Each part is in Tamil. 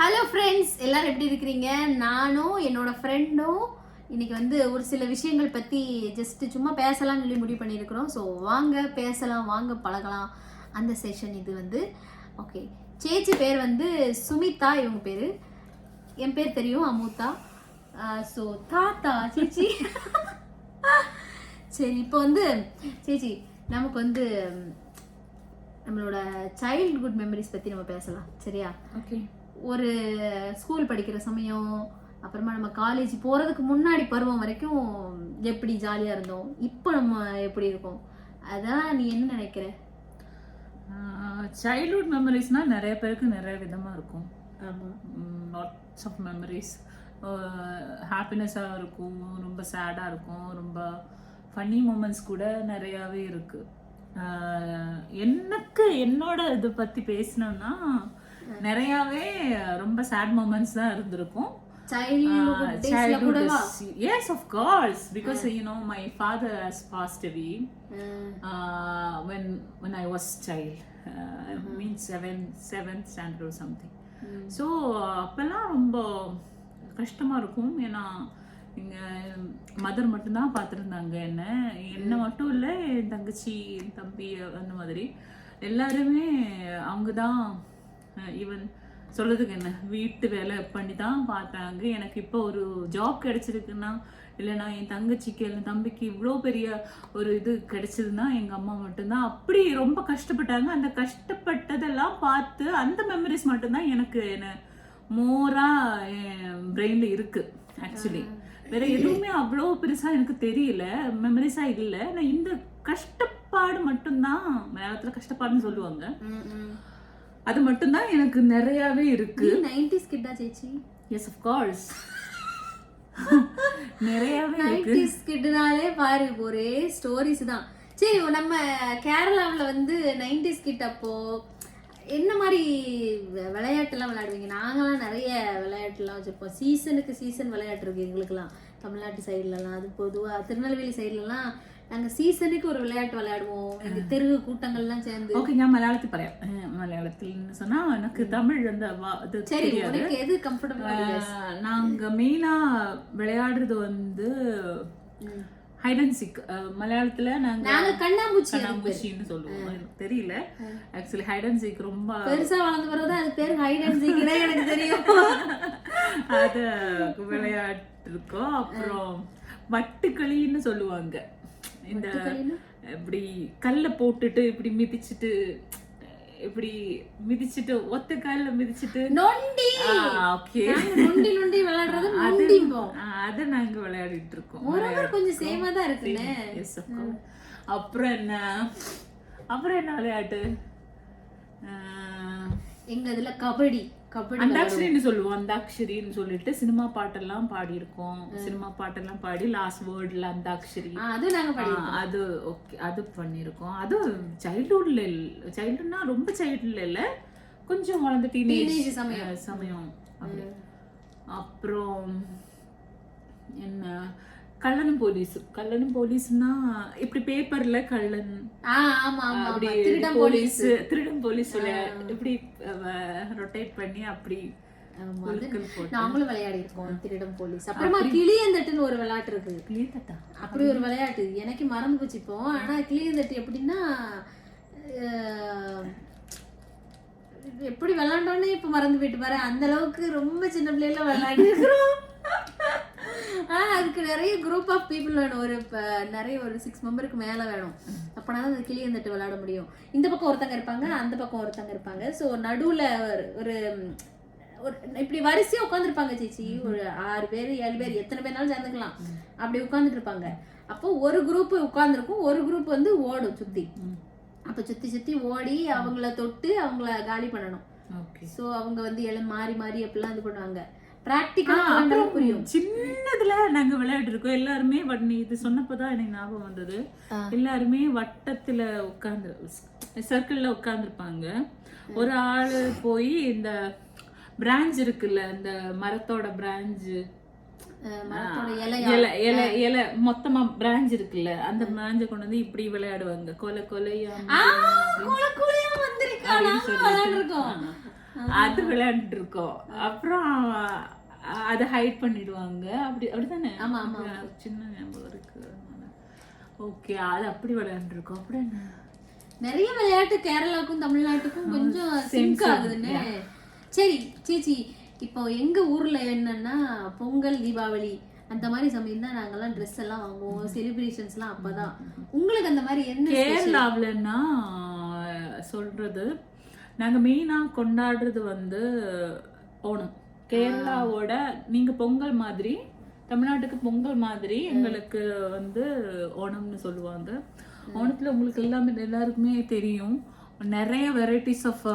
ஹலோ ஃப்ரெண்ட்ஸ், எல்லாரும் எப்படி இருக்கிறீங்க? நானும் என்னோட ஃப்ரெண்டும் இன்னைக்கு வந்து ஒரு சில விஷயங்கள் பற்றி ஜஸ்ட் சும்மா பேசலாம்னு சொல்லி முடிவு பண்ணியிருக்கிறோம். ஸோ வாங்க பேசலாம், வாங்க பழகலாம், அந்த செஷன் இது வந்து. ஓகே, சேச்சி பேர் வந்து சுமிதா, இவங்க பேர். என் பேர் தெரியும், அமுதா. ஸோ தாத்தா சேச்சி. சரி, இப்போ வந்து சேச்சி நமக்கு வந்து நம்மளோட சைல்ட்ஹுட் மெமரிஸ் பற்றி நம்ம பேசலாம், சரியா? ஓகே. ஒரு ஸ்கூல் படிக்கிற சமயம், அப்புறமா நம்ம காலேஜ் போகிறதுக்கு முன்னாடி பருவம் வரைக்கும் எப்படி ஜாலியாக இருந்தோம், இப்போ நம்ம எப்படி இருக்கோம், அதான் நீ என்ன நினைக்கிற? சைல்ட்ஹுட் மெமரிஸ்னால் நிறைய பேருக்கு நிறைய விதமாக இருக்கும். ஆமாம், லாட்ஸ் ஆஃப் மெமரிஸ். ஹாப்பினஸ்ஸாக இருக்கும், ரொம்ப சேடாக இருக்கும், ரொம்ப ஃபன்னி மூமெண்ட்ஸ் கூட நிறையாவே இருக்குது. எனக்கு என்னோட இதை பற்றி பேசணும்னா நிறையாவே ரொம்ப சேட் மூமெண்ட்ஸ் தான் இருந்திருக்கும். Yes, of course, because you know my father has passed away when I was child, means seventh standard or something. So அப்பெல்லாம் ரொம்ப கஷ்டமா இருக்கும். ஏன்னா எங்க மதர் மட்டும்தான் பார்த்துருந்தாங்க என்ன மட்டும் இல்லை, என் தங்கச்சி, என் தம்பி, அந்த மாதிரி எல்லாருமே அவங்க தான். ஈவன் சொல்றதுக்கு என்ன, வீட்டு வேலை பண்ணி தான் பார்த்தாங்க. எனக்கு இப்போ ஒரு ஜாப் கிடைச்சிருக்குன்னா, இல்லைன்னா என் தங்கச்சிக்கு என் தம்பிக்கு இவ்வளோ பெரிய ஒரு இது கிடைச்சதுன்னா எங்கள் அம்மா மட்டும்தான். அப்படி ரொம்ப கஷ்டப்பட்டாங்க. அந்த கஷ்டப்பட்டதெல்லாம் பார்த்து அந்த மெமரிஸ் மட்டும்தான் எனக்கு மோரா என் பிரெயினில் இருக்கு. ஆக்சுவலி வேற எதுவுமே அவ்வளோ பெருசா எனக்கு தெரியல, மெமரிஸா இல்லை. நான் இந்த கஷ்டப்பாடு மட்டும்தான், மலையாளத்துல கஷ்டப்பாடுன்னு சொல்லுவாங்க, அது மட்டும்தான் எனக்கு நிறையவே இருக்கு. 90s கிட்டா சேச்சி? Yes, of course. நிறையவே 90s கிட்னாலே பாரு ஒரே ஸ்டோரிஸ் தான். சரி, நம்ம கேரளாவில் வந்து 90s கிட் அப்போ என்ன மாதிரி விளையாட்டுலாம் விளையாடுவீங்க? நாங்களாம் நிறைய விளையாட்டுலாம் வச்சுருப்போம். சீசனுக்கு சீசன் விளையாட்டு இருக்கு எங்களுக்குலாம். தமிழ்நாட்டு சைட்லலாம், அது பொதுவாக திருநெல்வேலி சைட்லலாம் நாங்கள் சீசனுக்கு ஒரு விளையாட்டு விளையாடுவோம். எங்கள் தெரு கூட்டங்கள்லாம் சேர்ந்து. ஓகே, நான் மலையாளத்தில் പറയാം. மலையாளத்தில்னு சொன்னால் எனக்கு தமிழ் வந்து சரி, உனக்கு எது கம்ஃபர்டபுள்? நாங்கள் மெயினாக விளையாடுறது வந்து ஹைட் அண்ட் சீக். மலையாளத்துல நாங்க கண்ணாமூச்சின்னு சொல்லுவோம். எனக்கு தெரியல ஆக்சுவலி. ஹைட் அண்ட் சீக் ரொம்ப பெருசா வளர்ந்து வரது, அது பேர் ஹைட் அண்ட் சீக் எனக்கு தெரியும். அது விளையாட்டு இருக்கோம். அப்புறம் வட்டுக்களின்னு சொல்லுவாங்க. இந்த இப்படி கல்ல போட்டுட்டு இப்படி மிதிச்சுட்டு, இப்படி மிதிச்சுட்டு, ஒத்த கால்ல மிதிச்சுட்டு நொண்டி. ஓகே, நொண்டி நொண்டி விளையாடுறது நொண்டிம்போம். அத நாங்க விளையாடிட்டு இருக்கோம். கொஞ்சம் சேமா தான் இருக்குனே. S, of course. அப்புறம் என்ன விளையாட்டு? எங்க இதுல கபடி அந்தாக்ஷரின்னு சொல்லுவோம். அந்தாக்ஷரின்னு சொல்லிட்டு சினிமா பாட்டெல்லாம் பாடி இருக்கோம். சினிமா பாட்டெல்லாம் பாடி லாஸ்ட் வேர்ட்ல அந்தாக்ஷரி, அது நாங்க பாடிருக்கோம். அது ஓகே, அது பண்ணிருக்கோம். அது சைல்ட்ஹுட்னா ரொம்ப சைல்ட்ஹுட்ல இல்ல, கொஞ்சம் வளர்ந்த டீனேஜ் சமயம். அப்புறம் என்ன, கள்ளனும் போலீஸ்னா இப்படி பேப்பர்ல கள்ளன், அப்படி திருடன் போலீஸ் இப்படி ரொட்டேட் பண்ணி அப்படி நாங்களும் விளையாடி இருக்கோம். திருடம் போலீஸ். அப்புறமா கிளியந்தட்டுன்னு ஒரு விளையாட்டு இருக்கு. கிளியந்தட்டா? அப்படி ஒரு விளையாட்டு எனக்கு மறந்து போச்சு இப்போ. ஆனா கிளியந்தட்டு எப்படின்னா, எப்படி விளையாண்டோன்னு இப்ப மறந்து போயிட்டு பாரு. அந்த அளவுக்கு ரொம்ப சின்ன பிள்ளைல விளையாடி இருக்கிறோம். அதுக்கு நிறைய குரூப் ஆஃப் பீப்புள் வேணும். நிறைய ஒரு 6 மெம்பருக்கு மேல வேணும். அப்பனா அந்த கிளியந்தட்டு விளையாட முடியும். இந்த பக்கம் ஒருத்தங்க இருப்பாங்க, அந்த பக்கம் ஒருத்தங்க இருப்பாங்க. ஸோ நடுவுல ஒரு இப்படி வரிசையா உட்காந்துருப்பாங்க சேச்சி. ஒரு 6 பேர் 7 பேர் எத்தனை பேர்னாலும் சேர்ந்துக்கலாம். அப்படி உட்காந்துட்டு இருப்பாங்க. அப்போ ஒரு குரூப் உட்காந்துருக்கும், ஒரு குரூப் வந்து ஓடும் சுத்தி. அப்ப சுத்தி ஓடி அவங்கள தொட்டு அவங்கள காலி பண்ணணும். ஸோ அவங்க வந்து மாறி மாறி அப்படிலாம் இது பண்ணுவாங்க. சின்னதுல நாங்க விளையாட்டு இருக்கோம். எல்லாருமே இது சொன்னப்பதான் எனக்கு ஞாபகம் வந்தது. எல்லாருமே வட்டத்துல உட்கார்ந்து சர்க்கிள்ல உட்கார்ந்துருப்பாங்க. ஒரு ஆளு போய் இந்த பிரான்ச் இருக்குல்ல, இந்த மரத்தோட பிரான்ச், இலை மொத்தமா பிரான்ச் இருக்குல்ல, அந்த பிரான்ச கொண்டு வந்து இப்படி விளையாடுவாங்க. கொலையா அது விளையாண்டுட்டு இருக்கோம். அப்புறம் அதை ஹைட் பண்ணிடுவாங்க. அப்படிதானே? ஆமா ஆமா சின்ன ஞாபகம் இருக்கு. ஓகே, அது அப்படி விளையாண்டுருக்கோம். அப்படி என்ன நிறைய விளையாட்டு கேரளாவுக்கும் தமிழ்நாட்டுக்கும் கொஞ்சம் சிங்க் ஆகுதுன்னு. சரி சேச்சி, இப்போ எங்க ஊர்ல என்னன்னா பொங்கல் தீபாவளி அந்த மாதிரி சமயம் தான் நாங்கெல்லாம் ட்ரெஸ் எல்லாம் வாங்குவோம், செலிப்ரேஷன்ஸ்லாம் அப்பதான். உங்களுக்கு அந்த மாதிரி என்ன? கேரளாவிலன்னா சொல்றது நாங்க மெயினா கொண்டாடுறது வந்து ஓணம். கேரளாவோட நீங்க பொங்கல் மாதிரி, தமிழ்நாட்டுக்கு பொங்கல் மாதிரி எங்களுக்கு வந்து ஓணம்னு சொல்லுவாங்க. ஓணத்துல உங்களுக்கு எல்லாருக்குமே தெரியும், நிறைய வெரைட்டிஸ் ஆஃப்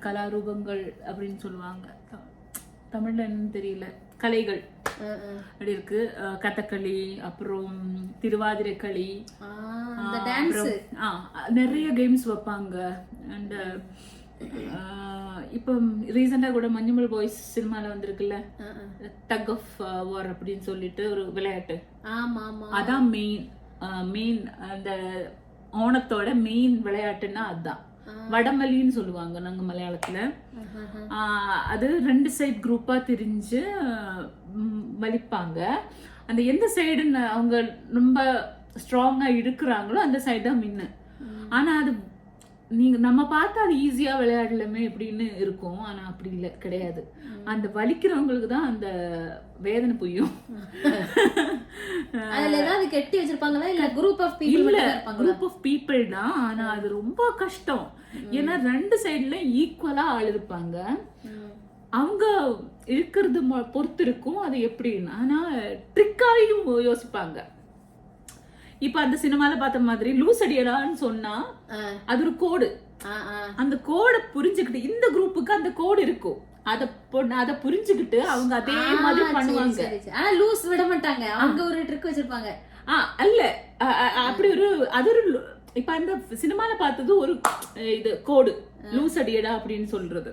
கலாரூபங்கள் அப்படின்னு சொல்லுவாங்க. தமிழ்ல என்னன்னு தெரியல, கலைகள் அப்படி இருக்கு. கதகளி, அப்புறம் திருவாதிரை களி, நிறைய கேம்ஸ் வைப்பாங்க. அண்ட் இப்போ ரீசெண்டா கூட மஞ்சுமல் பாய்ஸ் சினிமால வந்திருக்குல்ல, டக் ஆஃப் வார் அப்படின்னு சொல்லிட்டு ஒரு விளையாட்டு. அதான் மெயின் அந்த ஓணத்தோட மெயின் விளையாட்டுன்னா அதுதான். வடமலின்னு சொல்லுவாங்க நாங்க மலையாளத்துல. அது 2 சைட் குரூப்பா திரிஞ்சு வலிப்பாங்க. அந்த எந்த சைடுன்னு அவங்க ரொம்ப ஸ்ட்ராங்கா இழுக்கிறாங்களோ அந்த சைடு தான் மின்னு. ஆனா அது நம்ம பார்த்தா அது ஈஸியா விளையாடலாமே அப்படின்னு இருக்கும். ஆனா அப்படி இல்லை, கிடையாது. அந்த வலிக்கிறவங்களுக்கு தான் அந்த வேதனை புரியும். அதுல ஏதாவது கெட்டி வச்சிருப்பாங்களா இல்ல குரூப் ஆஃப் பீப்பிள்? இல்ல, குரூப் ஆஃப் பீப்பிள் தான். ஆனா அது ரொம்ப கஷ்டம். ஏன்னா 2 சைடுல ஈக்குவலா ஆள் இருப்பாங்க. அவங்க இருக்கிறது பொறுத்து இருக்கும் அது எப்படின்னு. ஆனா ட்ரிக்காயும் யோசிப்பாங்க. இப்ப அந்த சினிமால பார்த்த மாதிரி லூஸ் அடியடான்னு சொன்னா அது ஒரு கோடு. அந்த கோடை புரிஞ்சுக்கிட்டு இந்த குரூப்புக்கு அந்த கோடு இருக்கும், அத புரிஞ்சுக்கிட்டு அவங்க அதே மாதிரி பண்ணுவாங்க. ஆனா லூஸ் விட மாட்டாங்க, அவங்க ஒரு ட்ரிக் வச்சிருப்பாங்க. அல்ல அப்படி ஒரு அது ஒரு இப்ப அந்த சினிமால பார்த்தது ஒரு இது கோடு, லூஸ் அடியடா அப்படின்னு சொல்றது.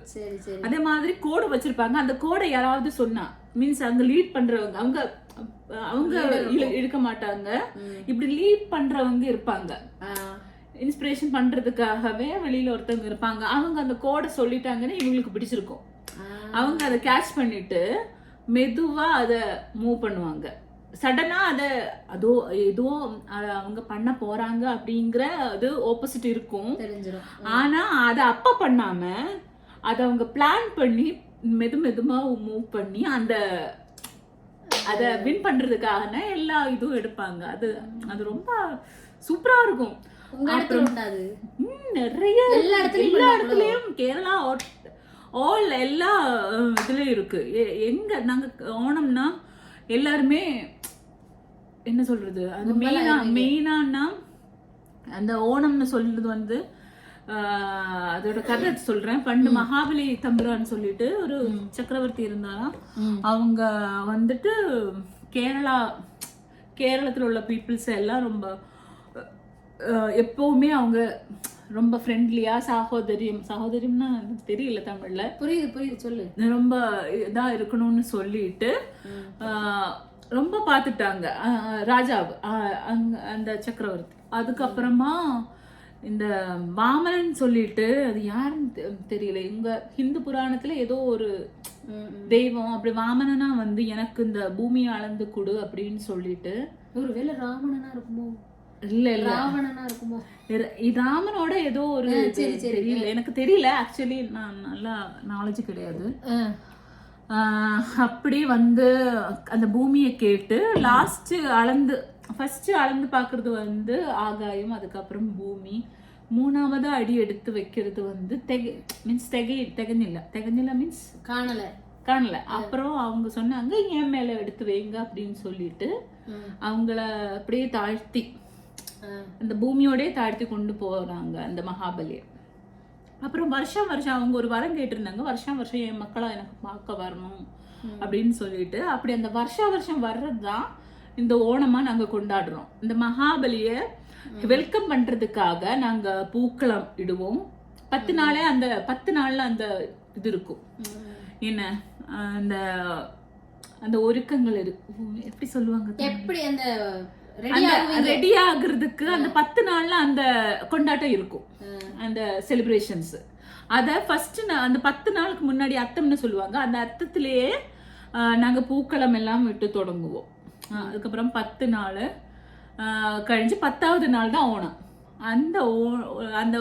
அதே மாதிரி கோடு வச்சிருப்பாங்க. அந்த கோடை யாராவது சொன்னா மீன்ஸ் அங்க லீட் பண்றவங்க அவங்க இழுக்க மாட்டாங்க. இப்படி லீட் பண்றவங்க இருப்பாங்க, இன்ஸ்பிரேஷன் பண்றதுக்காகவே வெளியில ஒருத்தவங்க இருப்பாங்க. அவங்க அந்த கோடை சொல்லிட்டாங்கன்னு இவங்களுக்கு பிடிச்சிருக்கும். அவங்க அதை கேட்ச் பண்ணிட்டு மெதுவா அதை மூவ் பண்ணுவாங்க. சடனா அதோ ஏதோ அவங்க பண்ண போறாங்க அப்படிங்கிற அது ஆப்போசிட் இருக்கும். ஆனா அதை அப்ப பண்ணாம அதை அவங்க பிளான் பண்ணி மெதுவா மூவ் பண்ணி அத வின் பண்றதுக்காக எல்லா இதுவும் எடுப்பாங்க. அது ரொம்ப சூப்பரா இருக்கும். நிறைய எல்லா இடத்துலயும் கேரளா எல்லா இதுலயும் இருக்கு. எங்க நாங்க ஓணம்னா எல்லாருமே என்ன சொல்றது, அது மெயினா அந்த ஓணம்னு சொல்றது வந்து அதோட கதை சொல்றேன். பண்டு மகாபலி தம்புரான்னு சொல்லிட்டு ஒரு சக்கரவர்த்தி இருந்தாராம். அவங்க வந்துட்டு கேரளத்துல உள்ள பீப்புள்ஸ் எல்லாம் ரொம்ப எப்பவுமே அவங்க ரொம்ப ஃப்ரெண்ட்லியா சகோதரியம்னா தெரியல தமிழ்ல, புரியுது சொல்லு, ரொம்ப இதா இருக்கணும்னு சொல்லிட்டு ரொம்ப பாத்துட்டாங்க ராஜாவு அந்த சக்கரவர்த்தி. அதுக்கப்புறமா இந்த வாமனன் சொல்லிட்டு அது யாருன்னு தெரியல, எங்க ஹிந்து புராணத்துல ஏதோ ஒரு தெய்வம் அப்படி வாமனனா வந்து எனக்கு இந்த பூமியை அளந்து கொடு அப்படின்னு சொல்லிட்டு. ஒருவேளை ராவணனா இருக்குமோ? இல்ல ராவணனா இருக்குமோ? ராமனோட ஏதோ ஒரு தெரியல, எனக்கு தெரியல ஆக்சுவலி, நான் நல்லா நாலேஜ் கிடையாது. அப்படி வந்து அந்த பூமியை கேட்டு ஃபர்ஸ்ட் அளந்து பாக்குறது வந்து ஆகாயம், அதுக்கப்புறம் பூமி, 3வது அடி எடுத்து வைக்கிறது வந்து தெகஞ்சில்ல மீன்ஸ் காணல. அப்புறம் அவங்க சொன்னாங்க என் மேல எடுத்து வைங்க அப்படின்னு சொல்லிட்டு அவங்கள அப்படியே தாழ்த்தி அந்த பூமியோடய தாழ்த்தி கொண்டு போறாங்க அந்த மகாபலியை. அப்புறம் வருஷம் அவங்க ஒரு வரம் கேட்டிருந்தாங்க, வருஷம் என் மக்களா எனக்கு பார்க்க வரணும் அப்படின்னு சொல்லிட்டு. அப்படி அந்த வருஷம் வர்றதுதான் இந்த ஓணமா நாங்க கொண்டாடுறோம். இந்த மகாபலிய வெல்கம் பண்றதுக்காக நாங்க பூக்களம் இடுவோம். 10 நாளே அந்த 10 நாள்ல அந்த இது இருக்கும். என்ன அந்த ஒருக்கங்கள் இருக்கு, எப்படி சொல்லுவாங்க, எப்படி அந்த ரெடி ஆகுறதுக்கு அந்த 10 நாள்ல அந்த கொண்டாட்டம் இருக்கும், அந்த செலிப்ரேஷன்ஸ். அதை ஃபர்ஸ்ட் அந்த 10 நாளுக்கு முன்னாடி அத்தம்னு சொல்லுவாங்க. அந்த அத்தத்திலேயே நாங்க பூக்களம் எல்லாம் விட்டு தொடங்குவோம். அதுக்கப்புறம் 10 நாள் கழிஞ்சு 10வது நாள் தான் ஓணம். அந்த அந்த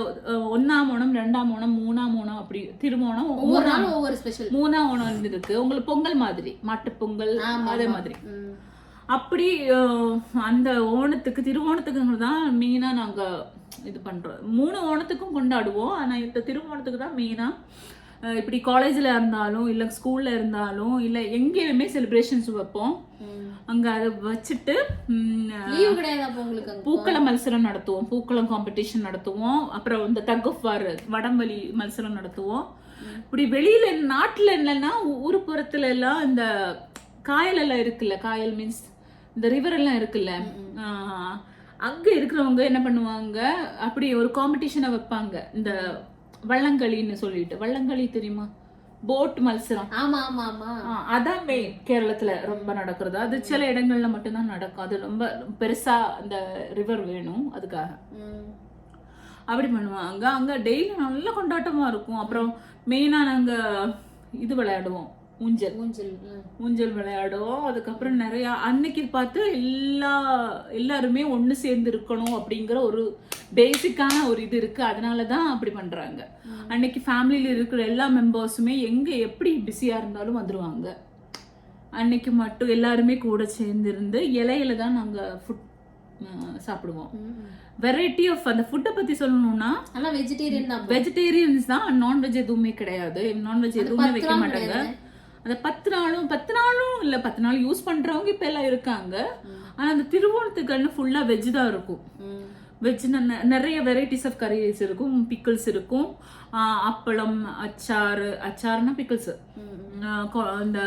1ஆம் ஓணம், 2ஆம் ஓணம், 3ஆம் ஓணம், அப்படி திருவோணம், ஒவ்வொரு நாளும் ஒவ்வொரு ஸ்பெஷல். 3ஆம் ஓணம் இருக்கு. உங்களுக்கு பொங்கல் மாதிரி, மாட்டு பொங்கல் அதே மாதிரி. அப்படி அந்த ஓணத்துக்கு திருவோணத்துக்கு தான் மெயினா நாங்க இது பண்றோம். 3 ஓணத்துக்கும் கொண்டாடுவோம். ஆனா இந்த திருவோணத்துக்கு தான் மெயினா. இப்படி காலேஜ்ல இருந்தாலும் இல்ல ஸ்கூல்ல இருந்தாலும் இல்ல எங்கேயுமே செலிப்ரேஷன்ஸ் வைப்போம். அங்க அதை வச்சுட்டு பூக்களம் மത്സரம் நடத்துவோம், பூக்களம் காம்படிஷன் நடத்துவோம். அப்புறம் இந்த தக் ஆஃப் வார், வடம்பலி மത്സரம் நடத்துவோம். இப்படி வெளியில நாட்டுல இல்லைன்னா ஊர்புறத்துல எல்லாம் இந்த காயல் எல்லாம் இருக்குல்ல, காயல் மீன்ஸ் இந்த ரிவர் எல்லாம் இருக்குல்ல, அங்க இருக்கிறவங்க என்ன பண்ணுவாங்க, அப்படி ஒரு காம்படிஷனை வைப்பாங்க. இந்த வள்ளங்களின்னு சொல்லிட்டு, வள்ளங்களி தெரியுமா, போட் மത്സரம். அதான் மெயின் கேரளத்துல ரொம்ப நடக்கிறது. அது சில இடங்கள்ல மட்டும்தான் நடக்கும். அது ரொம்ப பெருசா அந்த ரிவர் வேணும் அதுக்காக அப்படி பண்ணுவாங்க. அங்க டெய்லி நல்ல கொண்டாட்டமா இருக்கும். அப்புறம் மெயினா நாங்க இது விளையாடுவோம், ஊஞ்சல் விளையாடுவோம். அதுக்கப்புறம் நிறைய அன்னைக்கு பார்த்து எல்லாருமே ஒண்ணு சேர்ந்து இருக்கணும் அப்படிங்கிற ஒரு பேசிக்கான ஒரு இது இருக்கு. அதனாலதான் அப்படி பண்றாங்க. அன்னைக்கு ஃபேமிலியில இருக்கிற எல்லா மெம்பர்ஸுமே எங்க எப்படி பிஸியா இருந்தாலும் வந்துருவாங்க. அன்னைக்கு மட்டும் எல்லாருமே கூட சேர்ந்து இருந்து இலையில தான் நாங்க ஃபுட் சாப்பிடுவோம். வெரைட்டி ஆஃப் அந்த ஃபுட்டை பத்தி சொல்லணும்னா வெஜிடேரியன்ஸ் தான், நான்வெஜ் எதுவுமே கிடையாது. நான்வெஜ் எதுவுமே வைக்க மாட்டாங்க. அந்த 10 நாளும் இல்ல 10 நாள் யூஸ் பண்றவங்க இப்ப எல்லாம் இருக்காங்க. ஆனா அந்த திருவோணத்துக்கு ஃபுல்லா வெஜ் தான் இருக்கும். வெஜ் நிறைய வெரைட்டிஸ் ஆஃப் கரீஸ் இருக்கும், பிக்கிள்ஸ் இருக்கும், அப்பளம், அச்சார்னா பிக்கிள்ஸ், இந்த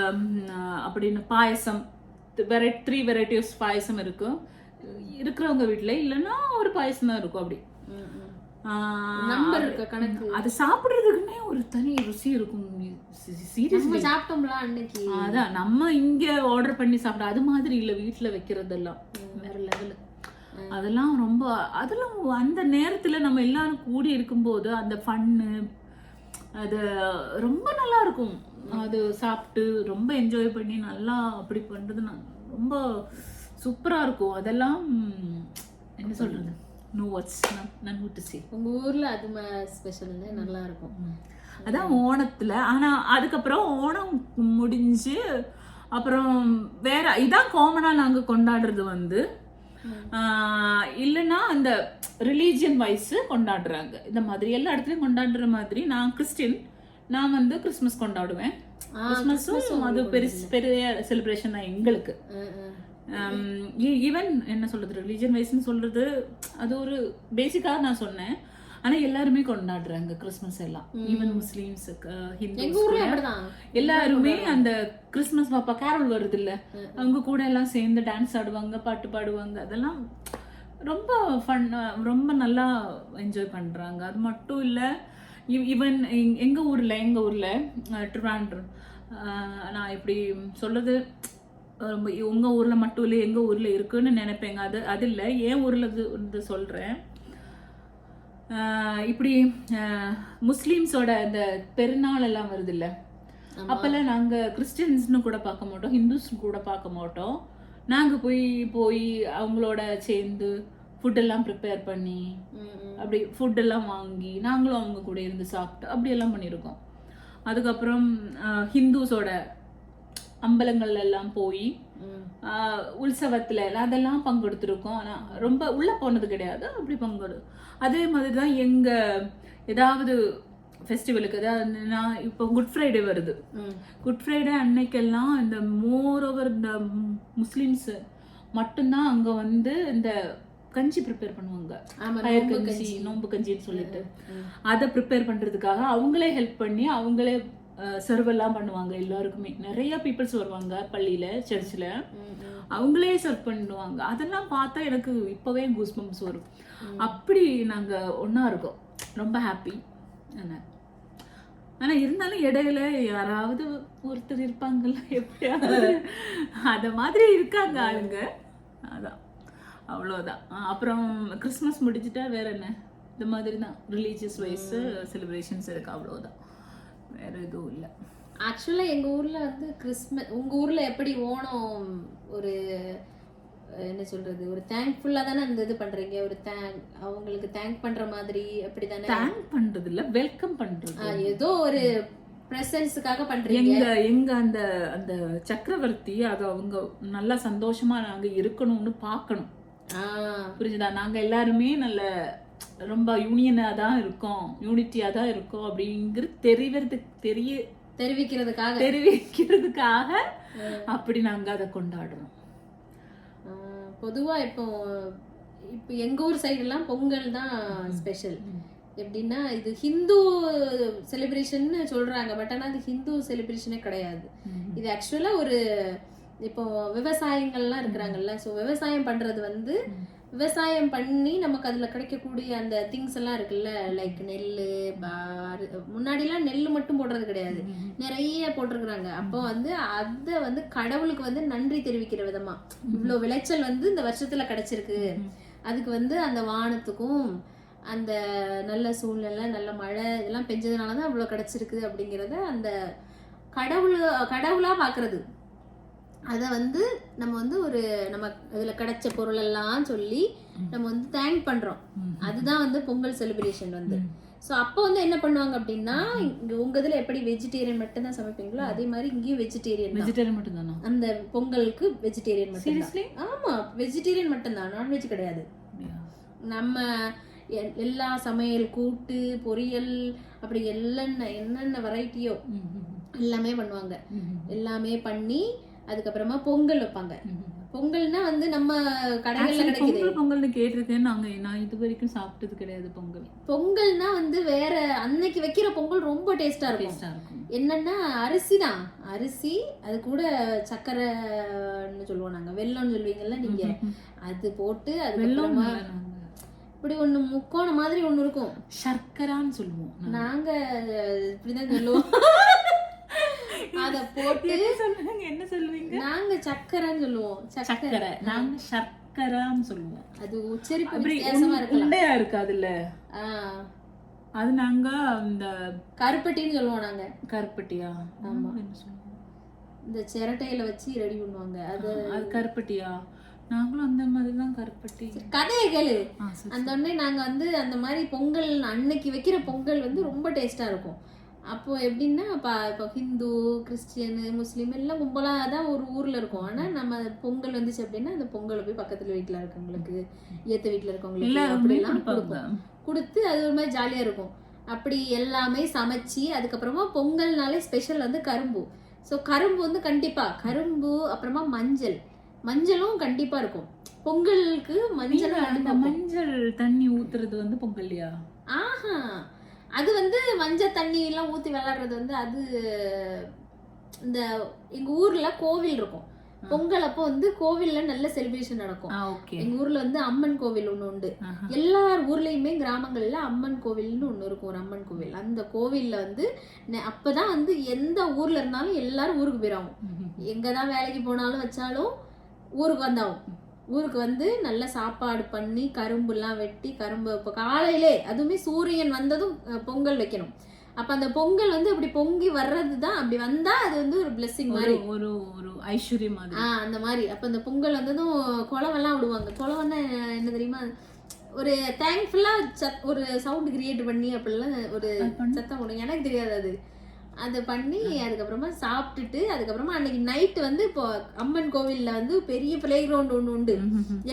அப்படின்னு பாயசம், 3 வெரைட்டிஸ் பாயசம் இருக்கும் இருக்கிறவங்க வீட்டுல. இல்லைன்னா ஒரு பாயசம் தான் இருக்கும். அப்படி அது சாப்பிடுறதுக்குமே ஒரு தனி ருசி இருக்கும். அதான் நம்ம இங்க ஆர்டர் பண்ணி சாப்பிட அது மாதிரி இல்ல, வீட்டுல வைக்கிறதெல்லாம் வேற லெவல். அதெல்லாம் ரொம்ப, அதெல்லாம் அந்த நேரத்துல நம்ம எல்லாரும் கூடி இருக்கும்போது அந்த ஃபன்னு அது ரொம்ப நல்லா இருக்கும். அது சாப்பிட்டு ரொம்ப என்ஜாய் பண்ணி நல்லா அப்படி பண்றது ரொம்ப சூப்பரா இருக்கும். அதெல்லாம் என்ன சொல்றது, no words, none to say. உங்க ஊர்ல அது ஸ்பெஷல் நல்லா இருக்கும். அதான் ஓணத்துல. ஆனா அதுக்கப்புறம் ஓணம் முடிஞ்சு அப்புறம் வேற இதான் காமனா நாங்க கொண்டாடுறது இல்லைன்னா அந்த ரிலீஜியன் வைஸ் கொண்டாடுறாங்க. இந்த மாதிரி எல்லா இடத்துலயும் கொண்டாடுற மாதிரி. நான் கிறிஸ்டின், நான் கிறிஸ்மஸ் கொண்டாடுவேன். கிறிஸ்மஸும் அது பெரிய செலிப்ரேஷன் தான் எங்களுக்கு. ஈவன் என்ன சொல்றது, ரிலீஜியன் வைஸ்ன்னு சொல்றது அது ஒரு பேசிக்காக நான் சொன்னேன். ஆனா எல்லாருமே கொண்டாடுறாங்க கிறிஸ்மஸ் எல்லாம். ஈவன் முஸ்லீம்ஸ், ஹிந்துஸ் எல்லாருமே அந்த கிறிஸ்மஸ் பாப்பா கேரல் வருது இல்ல, அவங்க கூட எல்லாம் சேர்ந்து டான்ஸ் ஆடுவாங்க, பாட்டு பாடுவாங்க. அதெல்லாம் ரொம்ப ஃபன், ரொம்ப நல்லா என்ஜாய் பண்றாங்க. அது மட்டும் இல்ல, ஈவன் எங்க ஊர்ல ட்ரிவாண்ட்ரம், நான் இப்படி சொல்றது உங்க ஊர்ல மட்டும் இல்லை, எங்க ஊர்ல இருக்குன்னு நினைப்பேங்க. அது இல்லை, என் ஊர்ல இது சொல்றேன். இப்படி முஸ்லீம்ஸோட இந்த பெருநாள் எல்லாம் வருது இல்ல, அப்பெல்லாம் நாங்க கிறிஸ்டியன்ஸ்னு கூட பார்க்க மாட்டோம், ஹிந்துஸ் கூட பார்க்க மாட்டோம். நாங்க போய் அவங்களோட சேர்ந்து ஃபுட் எல்லாம் ப்ரிப்பேர் பண்ணி அப்படி ஃபுட் எல்லாம் வாங்கி நாங்களும் அவங்க கூட இருந்து சாப்பிட்டு அப்படி எல்லாம் பண்ணியிருக்கோம். அதுக்கப்புறம் ஹிந்துஸோட அம்பலங்கள்ல எல்லாம் போய் உற்சவத்துல அதெல்லாம் பங்கெடுத்திருக்கோம். ஆனா ரொம்ப உள்ள போனது கிடையாது, அப்படி பங்கெடு. அதே மாதிரிதான் எங்க ஏதாவது ஃபெஸ்டிவலுக்கு, அதாவது நான் இப்போ குட் ஃப்ரைடே வருது, குட் ஃப்ரைடே அன்னைக்கெல்லாம் இந்த மோர் ஓவர் இந்த முஸ்லிம்ஸ் மட்டும்தான் அங்க இந்த கஞ்சி ப்ரிப்பேர் பண்ணுவாங்க, பயிர் கஞ்சி, நோம்பு கஞ்சின்னு சொல்லிட்டு. அதை ப்ரிப்பேர் பண்றதுக்காக அவங்களே ஹெல்ப் பண்ணி அவங்களே சர்வ் எல்லாம் பண்ணுவாங்க. எல்லாருக்குமே நிறைய பீப்புள்ஸ் வருவாங்க பள்ளியில, சர்ச்சில், அவங்களே சர்வ் பண்ணுவாங்க. அதெல்லாம் பார்த்தா எனக்கு இப்பவே கூஸ்பம்ஸ் வரும். அப்படி நாங்க ஒன்னா இருக்கோம், ரொம்ப ஹாப்பி. ஆனா இருந்தாலும் இடையில யாராவது ஒருத்தர் இருப்பாங்கல்ல, எப்படியாவது அத மாதிரி இருக்காங்க ஆளுங்க. அதான், அவ்வளோதான். அப்புறம் கிறிஸ்மஸ் முடிச்சுட்டா வேற என்ன, இந்த மாதிரி தான் ரிலீஜியஸ் வைஸ் செலிப்ரேஷன்ஸ் இருக்கு, அவ்வளோதான், வேற எதுவும் இல்லை. ஆக்சுவலாக எங்கள் ஊரில் வந்து கிறிஸ்மஸ், உங்கள் ஊரில் எப்படி ஓணம் ஒரு என்ன சொல்றது, ஒரு தேங்க்ஃபுல்லாக தானே அந்த இது பண்றீங்க, ஒரு அவங்களுக்கு தேங்க் பண்ற மாதிரி அப்படி தானே? தேங்க் பண்றது இல்ல, வெல்கம் பண்றது, ஏதோ ஒரு பிரசன்ஸுக்காக பண்றீங்க. எங்க அந்த அந்த சக்கரவர்த்தி அது அவங்க நல்லா சந்தோஷமா நாங்க இருக்கணும்னு பார்க்கணும், புரிஞ்சுதா? நாங்க எல்லாருமே நல்ல ரொம்ப யூனியனா தான் இருக்கோம், யூனிட்டியா தான் இருக்கோம் அப்படிங்கிறது தெரிவிக்கிறதுக்காக அப்படி நாங்க அதை கொண்டாடுறோம். பொதுவா இப்போ எங்க ஊர் சைடு எல்லாம் பொங்கல் தான் ஸ்பெஷல். எப்படின்னா இது ஹிந்து செலிப்ரேஷன் சொல்றாங்க, பட் ஆனா அது ஹிந்து செலிப்ரேஷனே கிடையாது. இது ஆக்சுவலா ஒரு இப்போ விவசாயங்கள்லாம் இருக்கிறாங்கல்ல, ஸோ விவசாயம் பண்றது வந்து விவசாயம் பண்ணி நமக்கு அதுல கிடைக்கக்கூடிய அந்த திங்ஸ் எல்லாம் இருக்குல்ல, லைக் நெல், முன்னாடிலாம் நெல் மட்டும் போடுறது கிடையாது, நிறைய போட்டிருக்கிறாங்க. அப்போ வந்து அதை வந்து கடவுளுக்கு வந்து நன்றி தெரிவிக்கிற விதமா இவ்வளவு விளைச்சல் வந்து இந்த வருஷத்துல கிடைச்சிருக்கு, அதுக்கு வந்து அந்த வானத்துக்கும் அந்த நல்ல சூழ்நிலை, நல்ல மழை இதெல்லாம் பெஞ்சதுனாலதான் இவ்வளவு கிடைச்சிருக்கு அப்படிங்கிறத அந்த கடவுளா பாக்குறது. அதை வந்து நம்ம வந்து ஒரு நம்ம இதுல கிடைச்ச பொருள் எல்லாம் சொல்லி நம்ம வந்து தேங்க் பண்றோம். அதுதான் வந்து பொங்கல் செலிப்ரேஷன் வந்து. ஸோ அப்போ வந்து என்ன பண்ணுவாங்க அப்படின்னா, இங்க உங்க இதுல எப்படி வெஜிடேரியன் மட்டும் தான் சமைப்பீங்களோ அதே மாதிரி இங்கேயும் வெஜிடேரியன் மட்டும் தானா? அந்த பொங்கலுக்கு வெஜிடேரியன் மட்டும். ஆமா, வெஜிடேரியன் மட்டும் தான், நான்வெஜ் கிடையாது. நம்ம எல்லா சமையல், கூட்டு, பொரியல், அப்படி என்னென்ன வெரைட்டியோ எல்லாமே பண்ணுவாங்க. எல்லாமே பண்ணி அதுக்கப்புறமா பொங்கல் வைப்பாங்க. பொங்கல்னா வந்து நம்ம கடைகள்ல கிடைக்குது. பொங்கல்னு கேட்டிருக்கேன், நான் இது வரைக்கும் சாப்பிட்டது கிடையாது. பொங்கல்னா வந்து வேற அன்னைக்கு வைக்கிற பொங்கல் ரொம்ப டேஸ்டா இருக்கும். என்னன்னா அரிசி தான், அரிசி அது கூட சக்கரைன்னு சொல்லுவோம் நாங்க, வெல்லம்னு சொல்லுவீங்கல்ல நீங்க, அது போட்டு அதுக்கப்புறமா இப்படி ஒண்ணு முக்கோண மாதிரி ஒண்ணு இருக்கும், சர்க்கரான்னு சொல்லுவோம் நாங்க, இப்படிதான் சொல்லுவோம். அத போட்டு என்ன சொல்லுவீங்க? நாங்க சக்கரைன்னு சொல்லுவோம். சக்கரை, நாங்க சர்க்கரான்னு சொல்லுவோம். அது உச்சரிப்பு வித்தியாசமா இருக்கு, உண்டையா இருக்கு அதுல. அது நாங்க இந்த கருப்பட்டின்னு சொல்லுவோம். நாங்க கருப்பட்டியா? ஆமா, இந்த சிரட்டையில வச்சு ரெடி பண்ணுவாங்க, அது கருப்பட்டியா? நாங்களும் அந்த மாதிரி தான் கருப்பட்டி. கதையை கேளு. அந்த உடனே நாங்க வந்து அந்த மாதிரி பொங்கல் அன்னைக்கு வைக்கிற பொங்கல் வந்து ரொம்ப டேஸ்டா இருக்கும். அப்போ எப்படின்னா இப்போ ஹிந்து, கிறிஸ்டியன், முஸ்லீம் எல்லாம் கும்பலாக தான் ஒரு ஊர்ல இருக்கும். ஆனா நம்ம பொங்கல் வந்துச்சு அப்படின்னா அந்த பொங்கலை போய் பக்கத்துல வீட்டுல இருக்கவங்களுக்கு, ஏத்த வீட்டுல இருக்கவங்களுக்கு அப்படிலாம் கொடுத்து அது ஒரு மாதிரி ஜாலியா இருக்கும். அப்படி எல்லாமே சமைச்சு அதுக்கப்புறமா பொங்கல்னாலே ஸ்பெஷல் வந்து கரும்பு. ஸோ கரும்பு வந்து கண்டிப்பா கரும்பு, அப்புறமா மஞ்சளும் கண்டிப்பா இருக்கும் பொங்கலுக்கு. மஞ்சள் தண்ணி ஊத்துறது வந்து பொங்கல்லையா? ஆஹா, அது வந்து மஞ்சள் தண்ணி எல்லாம் ஊத்தி விளையாடுறது வந்து அது இந்த எங்க ஊர்ல கோவில் இருக்கும். பொங்கல் அப்போ வந்து கோவில்ல நல்ல செலிப்ரேஷன் நடக்கும். எங்க ஊர்ல வந்து அம்மன் கோவில் ஒண்ணு உண்டு. எல்லார் ஊர்லயுமே கிராமங்கள்ல அம்மன் கோவில்னு ஒண்ணு இருக்கும், ஒரு அம்மன் கோவில். அந்த கோவில்ல வந்து அப்பதான் வந்து எந்த ஊர்ல இருந்தாலும் எல்லாரும் ஊருக்கு போயிடுவாங்க. எங்கதான் வேலைக்கு போனாலும் வச்சாலும் ஊருக்கு வந்தாவும், ஊருக்கு வந்து நல்ல சாப்பாடு பண்ணி கரும்பு எல்லாம் வெட்டி, கரும்பு இப்போ காலையிலே அதுவுமே சூரியன் வந்ததும் பொங்கல் வைக்கணும். அப்ப அந்த பொங்கல் வந்து அப்படி பொங்கி வர்றதுதான், அப்படி வந்தா அது வந்து ஒரு பிளெஸிங் மாதிரி, ஒரு ஐஸ்வர்யம் மாதிரி. அந்த மாதிரி. அப்ப அந்த பொங்கல் வந்ததும் குளவெல்லாம் விடுவாங்க. குளவன்னா என்ன தெரியுமா, ஒரு தேங்க்ஃபுல்லா ஒரு சவுண்ட் கிரியேட் பண்ணி அப்படிலாம் ஒரு சத்தம் போடுங்க, எனக்கு தெரியாது அது. அதை பண்ணி அதுக்கப்புறமா சாப்பிட்டுட்டு அதுக்கப்புறமா அன்னைக்கு நைட்டு வந்து இப்போ அம்மன் கோவில்ல வந்து பெரிய பிளே கிரவுண்ட் ஒண்ணு உண்டு.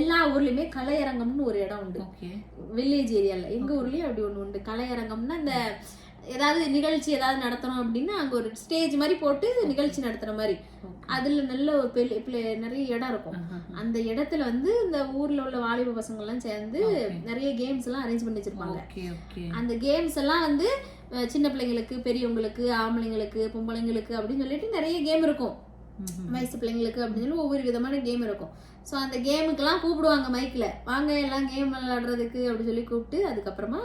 எல்லா ஊர்லயுமே கலையரங்கம்னு ஒரு இடம் உண்டு, வில்லேஜ் ஏரியால. எங்க ஊர்லயும் அப்படி ஒண்ணு உண்டு. கலையரங்கம்னா இந்த ஏதாவது நிகழ்ச்சி ஏதாவது நடத்தணும் அப்படின்னா அங்க ஒரு ஸ்டேஜ் மாதிரி போட்டு நிகழ்ச்சி நடத்துற மாதிரி, அதுல நல்ல ஒரு நிறைய இடம் இருக்கும். அந்த இடத்துல வந்து இந்த ஊர்ல உள்ள வாலிப பசங்க எல்லாம் சேர்ந்து நிறைய கேம்ஸ் எல்லாம் அரேஞ்ச் பண்ணி வச்சிருப்பாங்க. அந்த கேம்ஸ் எல்லாம் வந்து சின்ன பிள்ளைங்களுக்கு, பெரியவங்களுக்கு, ஆம்பளைங்களுக்கு, பொம்பளைங்களுக்கு அப்படின்னு சொல்லிட்டு நிறைய கேம் இருக்கும். வயசு பிள்ளைங்களுக்கு அப்படின்னு சொல்லி ஒவ்வொரு விதமான கேம் இருக்கும். ஸோ அந்த கேமுக்கெல்லாம் கூப்பிடுவாங்க மைக்ல, வாங்க எல்லாம் கேம் விளையாடுறதுக்கு அப்படின்னு சொல்லி கூப்பிட்டு அதுக்கப்புறமா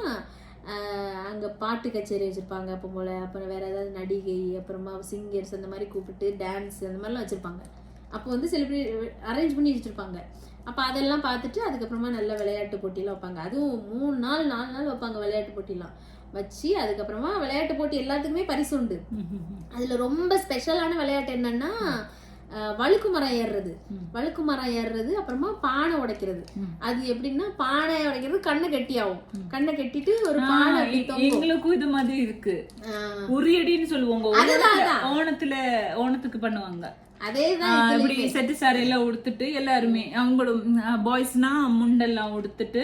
அங்கே பாட்டு கச்சேரி வச்சுருப்பாங்க பொம்பளை, அப்புறம் வேறு ஏதாவது நடிகை, அப்புறமா சிங்கர்ஸ் அந்த மாதிரி கூப்பிட்டு டான்ஸ் அந்த மாதிரிலாம் வச்சுருப்பாங்க. அப்போ வந்து செலிப்ரேட் அரேஞ்ச் பண்ணி வச்சுருப்பாங்க. அப்போ அதெல்லாம் பார்த்துட்டு அதுக்கப்புறமா நல்ல விளையாட்டு போட்டிலாம் வைப்பாங்க. அதுவும் 3 நாள் 4 நாள் வைப்பாங்க விளையாட்டு போட்டிலாம் வச்சு. அதுக்கப்புறமா விளையாட்டு போட்டி எல்லாத்துக்குமே பரிசு உண்டு. அதில் ரொம்ப ஸ்பெஷலான விளையாட்டு என்னன்னா வழுக்கு மரம் ஏறுறது. வழுக்கு மரம் ஏறுறது, அப்புறமா பானை உடைக்கிறது. அது எப்படின்னா பானை உடைக்கிறது கண்ணை கட்டி ஆகும். கண்ணை கட்டிட்டு ஒரு பானை எங்களுக்கும் இது மாதிரி இருக்கு. உரியடின்னு சொல்லுவாங்க. ஓணத்துக்கு பண்ணுவாங்க. அதேதான் இப்படி செட்டு சாரி எல்லாம் உடுத்துட்டு எல்லாருமே அவங்களும் பாய்ஸ்னா முண்டெல்லாம் உடுத்துட்டு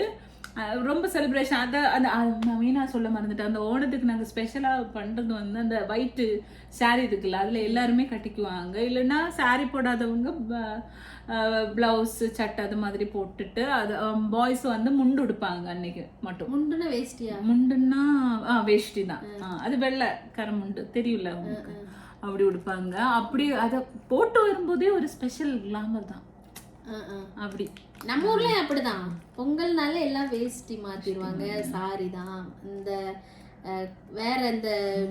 ரொம்ப செலிப்ரேஷன். அதை நான் மெயினா சொல்ல மறந்துட்டேன். அந்த ஓணத்துக்கு நாங்கள் ஸ்பெஷலாக பண்ணுறது வந்து அந்த ஒயிட்டு சாரீ இருக்குல்ல, அதில் எல்லாருமே கட்டிக்குவாங்க. இல்லைன்னா சாரீ போடாதவங்க பிளவுஸ் சட்டை அது மாதிரி போட்டுட்டு, அது பாய்ஸ் வந்து முண்டு உடுப்பாங்க அன்னைக்கு மட்டும். முண்டுன்னா வேஷ்டியா? முண்டுன்னா வேஷ்டி தான். அது வெள்ளை கரை முண்டு தெரியும்ல உங்களுக்கு, அப்படி உடுப்பாங்க. அப்படி அதை போட்டு வரும்போதே ஒரு ஸ்பெஷல் கிளாமர் தான். அப்படி நம்ம ஊர்லயும் அப்படிதான். பொங்கல்னால எல்லாம் வேஷ்டி மாத்திடுவாங்க, சாரி தான். இந்த வேற இந்த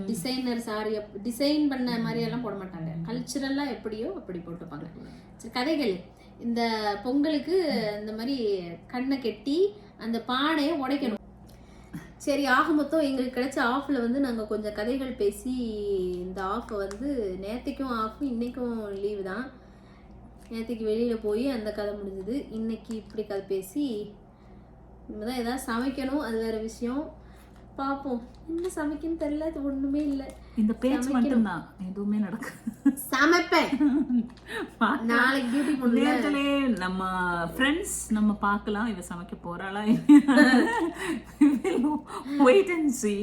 டிசைனர் சாரி டிசைன் பண்ண மாதிரி எல்லாம் போட மாட்டாங்க. கல்ச்சுரலா எப்படியோ அப்படி போட்டுப்பாங்க. சரி, கதைகள். இந்த பொங்கலுக்கு இந்த மாதிரி கண்ணை கட்டி அந்த பானையை உடைக்கணும். சரி, ஆக மொத்தம் எங்களுக்கு கிடைச்ச ஆஃப்ல வந்து நாங்கள் கொஞ்சம் கதைகள் பேசி இந்த ஆஃபை வந்து நேற்றுக்கும் ஆஃப், இன்னைக்கும் லீவு தான். நேற்றுக்கு வெளியில் போய் அந்த கதை முடிஞ்சுது. இன்னைக்கு இப்படி கதை பேசி இனிமேல் தான் ஏதாவது சமைக்கணும். அது வேற விஷயம். பார்ப்போம் என்ன சமைக்கணும்னு தெரியல. அது ஒன்றுமே இல்லை, இந்த பேச்சு மட்டும்தான், எதுவுமே நடக்கும். சமைப்பேன் நாளைக்கு டியூட்டி நேரத்திலே நம்ம ஃப்ரெண்ட்ஸ் நம்ம பார்க்கலாம் இவ சமைக்க போறாளா. Wait and see.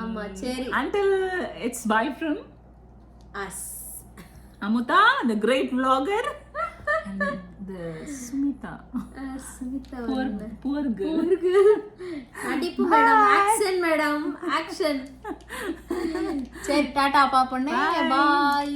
ஆமா, சரி. Until it's bye from us. Amutha, the great vlogger, and the Sumita. Poor girl. அடிப்பு மேடம், ஆக்ஷன் மேடம், ஆக்ஷன். சரி, டாடா பாப்போண்ணே, பாய்.